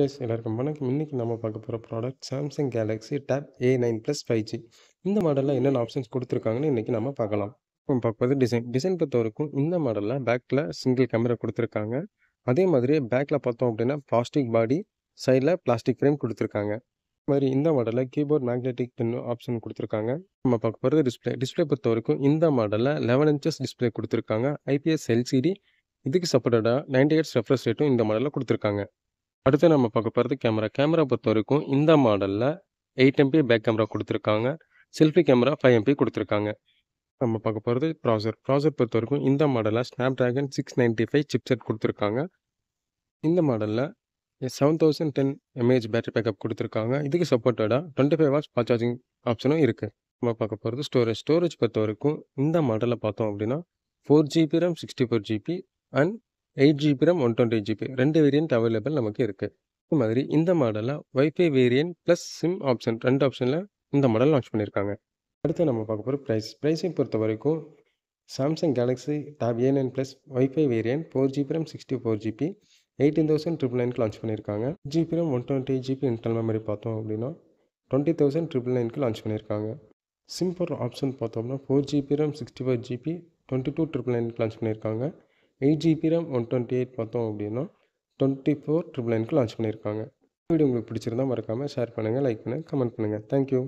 எல்லாருக்கும் வணக்கம். இன்னைக்கு நம்ம பார்க்க போற product Samsung Galaxy Tab A9 Plus 5G. இந்த மாடல்ல என்னென்ன ஆப்ஷன்ஸ் குடுத்துருக்காங்கன்னு இன்னைக்கு நம்ம பார்க்கலாம். நம்ம பார்ப்பது டிசைன் பொறுத்தவரைக்கும் இந்த மாடல்ல பேக்ல சிங்கிள் கேமரா குடுத்துருக்காங்க. அதே மாதிரி பேக்ல பார்த்தோம் அப்படின்னா பிளாஸ்டிக் பாடி, சைடுல பிளாஸ்டிக் ஃப்ரேம் குடுத்துருக்காங்க. மாரி இந்த மாடல்ல கீபோர்ட் மேக்னெட்டிக் பின் ஆப்ஷன் குடுத்துருக்காங்க. நம்ம பார்க்க போறது டிஸ்ப்ளே பொறுத்தவரைக்கும் இந்த மாடல்ல 11 இன்ச்சஸ் டிஸ்ப்ளே குடுத்துருக்காங்க. IPS LCD இதுக்கு சப்போர்ட்டடா 90 ஹெர்ட்ஸ் ரெஃப்ரெஷ் ரேட்டும் இந்த மாடல்ல குடுத்துருக்காங்க. அடுத்து நம்ம பார்க்க போறது கேமரா. கேமரா பொறுத்தவரைக்கும் இந்த மாடல்ல 8 MP பேக் கேமரா குடுத்துருக்காங்க. செல்ஃபி கேமரா 5 MP குடுத்துருக்காங்க. நம்ம பார்க்க போறது ப்ராசஸர். ப்ராசஸர் பொறுத்தவரைக்கும் இந்த மாடல்ல Snapdragon 695 சிப்செட் குடுத்துருக்காங்க. இந்த மாடல்ல 7010 mAh பேட்டரி பேக்கப் குடுத்துருக்காங்க. இதுக்கு சப்போர்ட்டடா 25 வாட்ஸ் ஃபாஸ்ட் சார்ஜிங் ஆப்ஷனும் இருக்கு. நம்ம பார்க்க போறது ஸ்டோரேஜ். ஸ்டோரேஜ் பொறுத்தவரைக்கும் இந்த மாடல்ல பார்த்தோம் அப்படின்னா 4 GB RAM 64 GB and 8 GB RAM 128 GB 2 variant available நமக்கு இருக்கு. அதே மாதிரி இந்த மாடல்ல wifi variant plus sim option 2 ஆப்ஷன்ல இந்த மாடல் லான்ச் பண்ணியிருக்காங்க. அடுத்து நம்ம பார்க்க போற பிரைஸை பொறுத்த வரைக்கும் Samsung Galaxy Tab A9 Plus wifi variant 4 GB RAM 64 GB 18,999க்கு லான்ச் பண்ணியிருக்காங்க. GB RAM 128 GB internal memory பார்த்தோம் அப்படின்னா 20,999க்கு லான்ச் பண்ணியிருக்காங்க. சிம் போடுற ஆப்ஷன் பார்த்தோம்னா 4 GB RAM 65 GB 22,999க்கு லான்ச் பண்ணியிருக்காங்க. 8 GB RAM 128 பார்த்தோம் அப்படின்னா 24,999க்கு லான்ச் பண்ணியிருக்காங்க. வீடியோ உங்களுக்கு பிடிச்சிருந்தா மறக்காமல் ஷேர் பண்ணுங்கள், லைக் பண்ணுங்கள், கமெண்ட் பண்ணுங்கள். தேங்க்யூ.